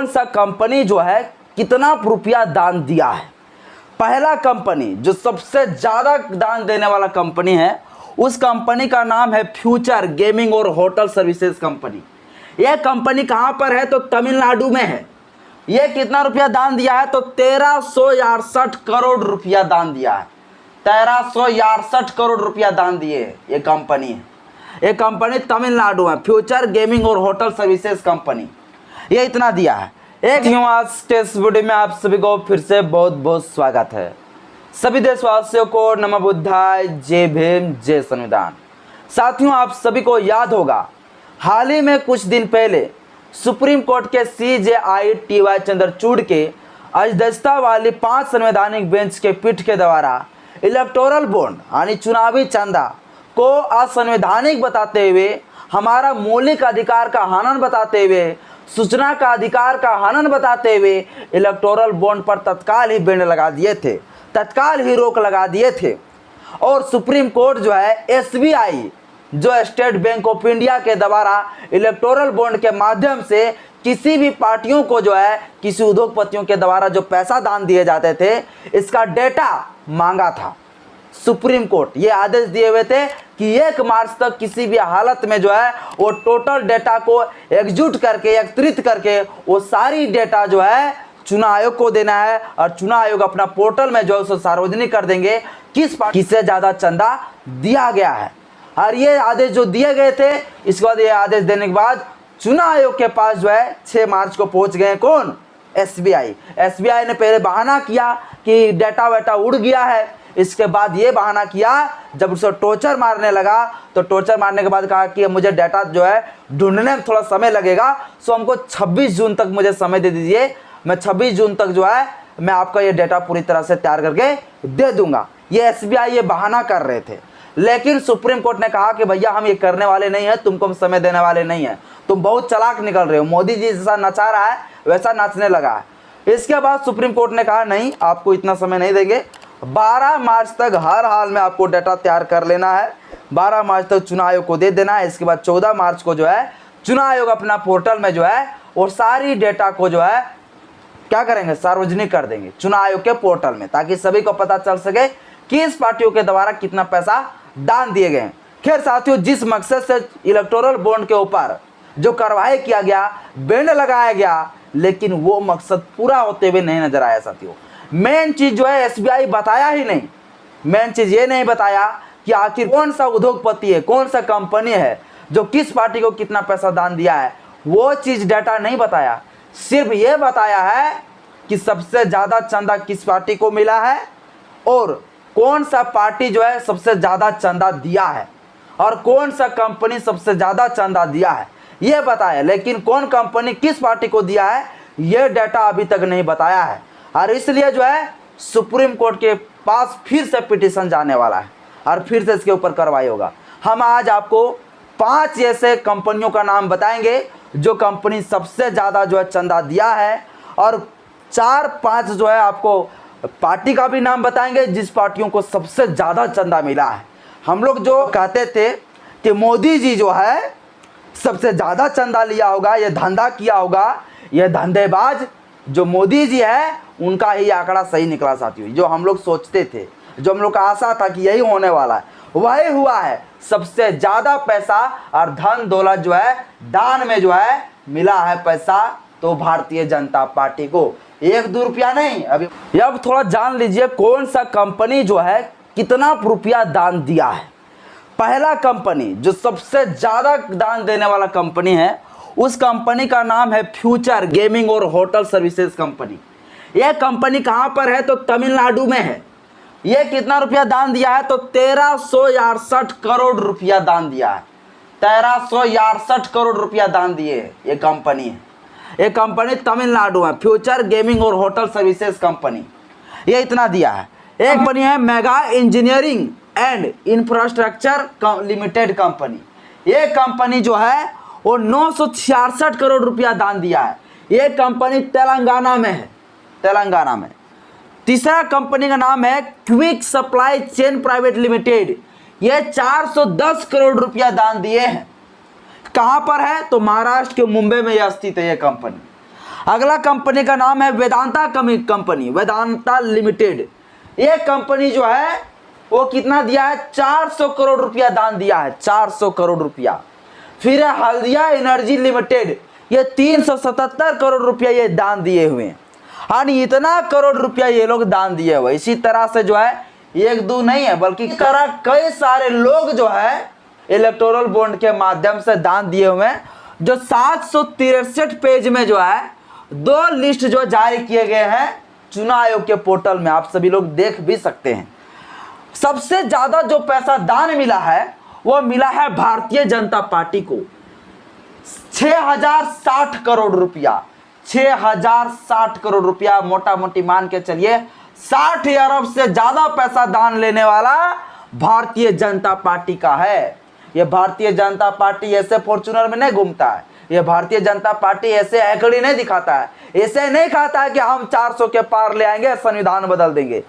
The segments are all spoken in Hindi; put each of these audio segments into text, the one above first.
कौन सा कंपनी जो है कितना रुपया दान दिया है। पहला कंपनी जो सबसे ज़्यादा दान देने वाला कंपनी है, उस कंपनी का नाम है फ्यूचर गेमिंग और होटल सर्विसेज कंपनी। यह कंपनी कहाँ पर है? तो तमिलनाडु में है। यह कितना रुपया दान दिया है? तो 1361 करोड़ रुपया दान दिया है। 1361 करोड़ रुपया दान दिए है ये कंपनी है। ये कंपनी तमिलनाडु में फ्यूचर गेमिंग और होटल सर्विसेज कंपनी, ये इतना दिया है। एक आज के इस वीडियो में आप सभी को फिर से बहुत बहुत स्वागत है। सभी देशवासियों को नमो बुद्धाय, जय भीम, जय संविधान। साथियों, आप सभी को याद होगा हाल ही में कुछ दिन पहले सुप्रीम कोर्ट के CJI TY चंद्रचूड़ के अध्यक्षता वाली 5 संवैधानिक बेंच के पीठ के द्वारा इलेक्टोरल बॉन्ड यानी चुनावी चंदा को असंवैधानिक बताते हुए, हमारा मौलिक अधिकार का हनन बताते हुए, सूचना का अधिकार का हनन बताते हुए इलेक्टोरल बॉन्ड पर तत्काल ही बैन लगा दिए थे, तत्काल ही रोक लगा दिए थे। और सुप्रीम कोर्ट जो है SBI जो स्टेट बैंक ऑफ इंडिया के द्वारा इलेक्टोरल बॉन्ड के माध्यम से किसी भी पार्टियों को जो है किसी उद्योगपतियों के द्वारा जो पैसा दान दिए जाते थे, इसका डेटा मांगा था। सुप्रीम कोर्ट ये आदेश दिए हुए थे कि 1 मार्च तक किसी भी हालत में जो है वो टोटल डेटा को एकत्रित करके वो सारी डेटा जो है चुनाव आयोग को देना है, और चुनाव आयोग अपना पोर्टल में जो है उसे सार्वजनिक कर देंगे किस पार्टी से ज़्यादा चंदा दिया गया है। और ये आदेश जो दिए गए थे, इसके बाद ये आदेश देने के बाद चुनाव आयोग के पास जो है 6 मार्च को पहुंच गए कौन? SBI ने पहले बहाना किया कि डेटा वेटा उड़ गया है। इसके बाद ये बहाना किया, जब उसे टॉर्चर मारने लगा तो टॉर्चर मारने के बाद कहा कि मुझे डेटा जो है ढूंढने में थोड़ा समय लगेगा, सो हमको 26 जून तक मुझे समय दे दीजिए, मैं 26 जून तक जो है मैं आपका ये डेटा पूरी तरह से तैयार करके दे दूंगा। ये SBI ये बहाना कर रहे थे, लेकिन सुप्रीम कोर्ट ने कहा कि भैया हम ये करने वाले नहीं हैं, तुमको हम समय देने वाले नहीं हैं, तुम बहुत चालाक निकल रहे हो, मोदी जी जैसा नचा रहा है वैसा नाचने लगा है। इसके बाद सुप्रीम कोर्ट ने कहा नहीं, आपको इतना समय नहीं देंगे, 12 मार्च तक हर हाल में आपको डाटा तैयार कर लेना है, 12 मार्च तक चुनाव आयोग को दे देना है। इसके बाद 14 मार्च को जो है चुनाव आयोग अपना पोर्टल में जो है और सारी डेटा को जो है क्या करेंगे, सार्वजनिक कर देंगे चुनाव आयोग के पोर्टल में, ताकि सभी को पता चल सके कि इस पार्टियों के द्वारा कितना पैसा दान दिए गए। खैर साथियों, जिस मकसद से इलेक्टोरल बॉन्ड के ऊपर जो कार्रवाई किया गया, बैंड लगाया गया, लेकिन वो मकसद पूरा होते हुए नहीं नजर आया साथियों। मेन चीज जो है SBI बताया ही नहीं। मेन चीज ये नहीं बताया कि आखिर कौन सा उद्योगपति है, कौन सा कंपनी है जो किस पार्टी को कितना पैसा दान दिया है, वो चीज डाटा नहीं बताया। सिर्फ ये बताया है कि सबसे ज्यादा चंदा किस पार्टी को मिला है और कौन सा पार्टी जो है सबसे ज्यादा चंदा दिया है और कौन सा कंपनी सबसे ज्यादा चंदा दिया है, ये बताया। लेकिन कौन कंपनी किस पार्टी को दिया है, ये डाटा अभी तक नहीं बताया है। और इसलिए जो है सुप्रीम कोर्ट के पास फिर से पिटीशन जाने वाला है और फिर से इसके ऊपर कार्रवाई होगा। हम आज आपको 5 ऐसे कंपनियों का नाम बताएंगे जो कंपनी सबसे ज़्यादा जो है चंदा दिया है, और 4-5 जो है आपको पार्टी का भी नाम बताएंगे जिस पार्टियों को सबसे ज़्यादा चंदा मिला है। हम लोग जो कहते थे कि मोदी जी जो है सबसे ज़्यादा चंदा लिया होगा, ये धंधा किया होगा, ये धंधेबाज जो मोदी जी है उनका ही आंकड़ा सही निकला साथियों। जो हम लोग सोचते थे, जो हम लोग का आशा था कि यही होने वाला है, वही हुआ है। सबसे ज़्यादा पैसा और धन दौलत जो है दान में जो है मिला है पैसा तो भारतीय जनता पार्टी को, 1-2 रुपया नहीं। अभी अब थोड़ा जान लीजिए कौन सा कंपनी जो है कितना रुपया दान दिया है। पहला कंपनी जो सबसे ज़्यादा दान देने वाला कंपनी है, उस कंपनी का नाम है फ्यूचर गेमिंग और होटल सर्विसेज कंपनी। यह कंपनी कहाँ पर है? तो तमिलनाडु में है। यह कितना रुपया दान दिया है? तो 1361 करोड़ रुपया दान दिया है। 1361 करोड़ रुपया दान दिए ये कंपनी है। ये कंपनी तमिलनाडु में फ्यूचर गेमिंग और होटल सर्विसेज कंपनी, ये इतना दिया है। एक कंपनी है mega engineering and infrastructure limited company. ये कंपनी जो है वो 966 करोड़ रुपया दान दिया है। ये कंपनी तेलंगाना में है, तेलंगाना में। तीसरा कंपनी का नाम है quick supply chain private limited. ये 410 करोड़ रुपया दान दिए हैं। कहाँ पर है? तो महाराष्ट्र के मुंबई में यह स्थित है ये कंपनी। अगला कंपनी का नाम है वेदांता कंपनी, वेदांता लिमिटेड। ये कंपनी जो है वो कितना दिया है, 400 करोड़ रुपया दान दिया है, 400 करोड़ रुपया। फिर है हल्दिया एनर्जी लिमिटेड, ये 377 करोड़ रुपया ये दान दिए हुए हैं। हाँ, इतना करोड़ रुपया ये लोग दान दिए हुए। इसी तरह से जो है एक दो नहीं है बल्कि कई सारे लोग जो है इलेक्टोरल बॉन्ड के माध्यम से दान दिए हुए हैं, जो 763 पेज में जो है 2 लिस्ट जो जारी किए गए हैं चुनाव आयोग के पोर्टल में, आप सभी लोग देख भी सकते हैं। सबसे ज्यादा जो पैसा दान मिला है वो मिला है भारतीय जनता पार्टी को, 6060 करोड़ रुपया, 6060 करोड़ रुपया। मोटा मोटी मान के चलिए 60 अरब से ज्यादा पैसा दान लेने वाला भारतीय जनता पार्टी का है। यह भारतीय जनता पार्टी ऐसे फॉर्च्यूनर में नहीं घूमता है, यह भारतीय जनता पार्टी ऐसे एकड़ी नहीं दिखाता है, ऐसे नहीं कहता है कि हम 400 के पार ले आएंगे, संविधान बदल देंगे।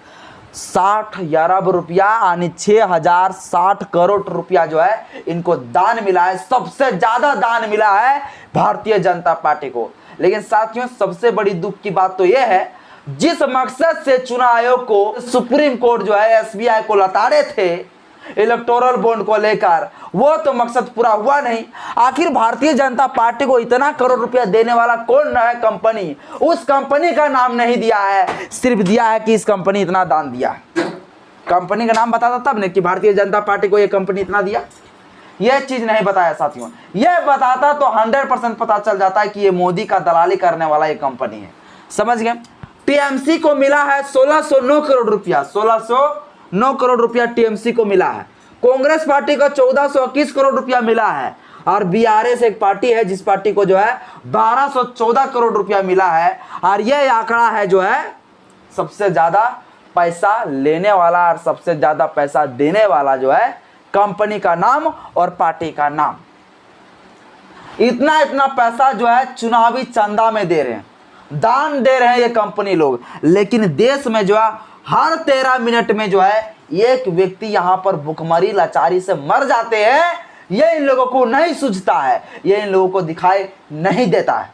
60 अरब रुपया यानी 6060 करोड़ रुपया जो है इनको दान मिला है। सबसे ज्यादा दान मिला है भारतीय जनता पार्टी को। लेकिन साथियों, सबसे बड़ी दुख की बात तो यह है, जिस मकसद से चुनाव आयोग को सुप्रीम कोर्ट जो है एसबीआई को लताड़े थे इलेक्टोरल बॉन्ड को लेकर, वो तो मकसद पूरा हुआ नहीं। आखिर भारतीय जनता पार्टी को इतना करोड़ रुपया देने वाला कौन है कंपनी, उस कंपनी का नाम नहीं दिया है, सिर्फ दिया है कि इस कंपनी इतना दान दिया। कंपनी का नाम बताता तब नहीं कि भारतीय जनता पार्टी को यह कंपनी इतना दिया, यह चीज नहीं बताया साथियों। यह बताता तो 100% पता चल जाता है कि ये मोदी का दलाली करने वाला ये कंपनी है। समझ गए। टीएमसी को मिला है 1609 करोड़ रुपया, 1609 करोड़ रुपया टीएमसी को मिला है। कांग्रेस पार्टी को 1421 करोड़ रुपया मिला है। और बीआरएस एक पार्टी है जिस पार्टी को जो है 1214 करोड़ रुपया मिला है। और यह आंकड़ा है जो है सबसे ज्यादा पैसा लेने वाला और सबसे ज्यादा पैसा देने वाला जो है कंपनी का नाम और पार्टी का नाम। इतना पैसा जो है चुनावी चंदा में दे रहे हैं, दान दे रहे हैं ये कंपनी लोग। लेकिन देश में जो है हर 13 मिनट में जो है एक व्यक्ति यहां पर भुखमरी लाचारी से मर जाते हैं। ये इन लोगों को नहीं सूझता है, ये इन लोगों को दिखाई नहीं देता है।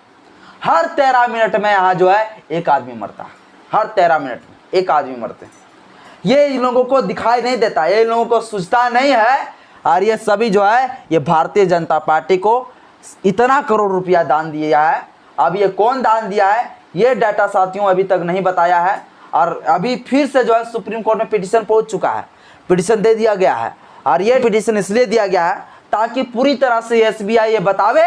हर 13 मिनट में यहां जो है एक आदमी मरता है, हर 13 मिनट में एक आदमी मरते हैं। ये इन लोगों को दिखाई नहीं देता, ये इन लोगों को सूझता नहीं है। और ये सभी जो है ये भारतीय जनता पार्टी को इतना करोड़ रुपया दान दिया है। अब ये कौन दान दिया है ये डाटा साथियों अभी तक नहीं बताया है। और अभी फिर से जो है सुप्रीम कोर्ट में पिटीशन पहुंच चुका है, पिटीशन दे दिया गया है। और ये पिटीशन इसलिए दिया गया है ताकि पूरी तरह से एसबीआई ये बतावे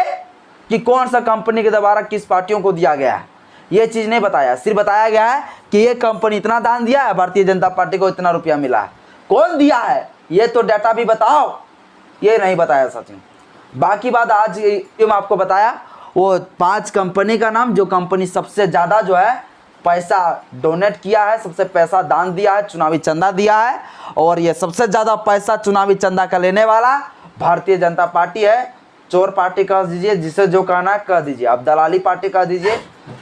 कि कौन सा कंपनी के द्वारा किस पार्टियों को दिया गया है। ये चीज नहीं बताया, सिर्फ बताया गया है कि ये कंपनी इतना दान दिया है, भारतीय जनता पार्टी को इतना रुपया मिला है। कौन दिया है ये तो डाटा भी बताओ, ये नहीं बताया साथियों। बाकी बात आज मैं आपको बताया वो 5 कंपनी का नाम, जो कंपनी सबसे ज्यादा जो है पैसा डोनेट किया है, सबसे पैसा दान दिया है, चुनावी चंदा दिया है। और ये सबसे ज्यादा पैसा चुनावी चंदा का लेने वाला भारतीय जनता पार्टी है। चोर पार्टी कह दीजिए, जिसे जो कहना है कह दीजिए, अब दलाली पार्टी कह दीजिए,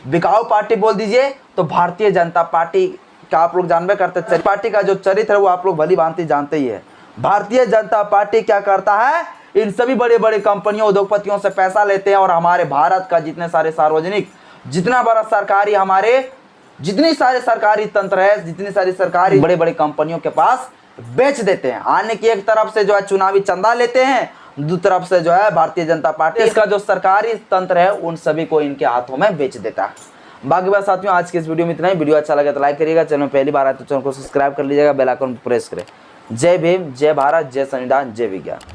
बिकाऊ पार्टी बोल दीजिए, तो भारतीय जनता पार्टी का आप लोग जानबे करते हैं। पार्टी का जो चरित्र है वो आप लोग भली भांति जानते ही है। भारतीय जनता पार्टी क्या करता है, इन सभी बड़े बड़े कंपनियों उद्योगपतियों से पैसा लेते हैं और हमारे भारत का जितने सारे सार्वजनिक, जितना बड़ा सरकारी, हमारे जितनी सारे सरकारी तंत्र है, जितनी सारी सरकारी बड़े बड़े कंपनियों के पास बेच देते हैं। आने की एक तरफ से जो है चुनावी चंदा लेते हैं, दूसरी तरफ से जो है भारतीय जनता पार्टी इसका जो सरकारी तंत्र है उन सभी को इनके हाथों में बेच देता है। बाकी बात साथियों आज के इस वीडियो में इतना ही। वीडियो अच्छा लगे तो लाइक करिएगा, चैनल में पहली बार आए तो चैनल को सब्सक्राइब कर लीजिएगा, बेल आइकन प्रेस करें। जय भीम, जय भारत, जय संविधान, जय विज्ञान।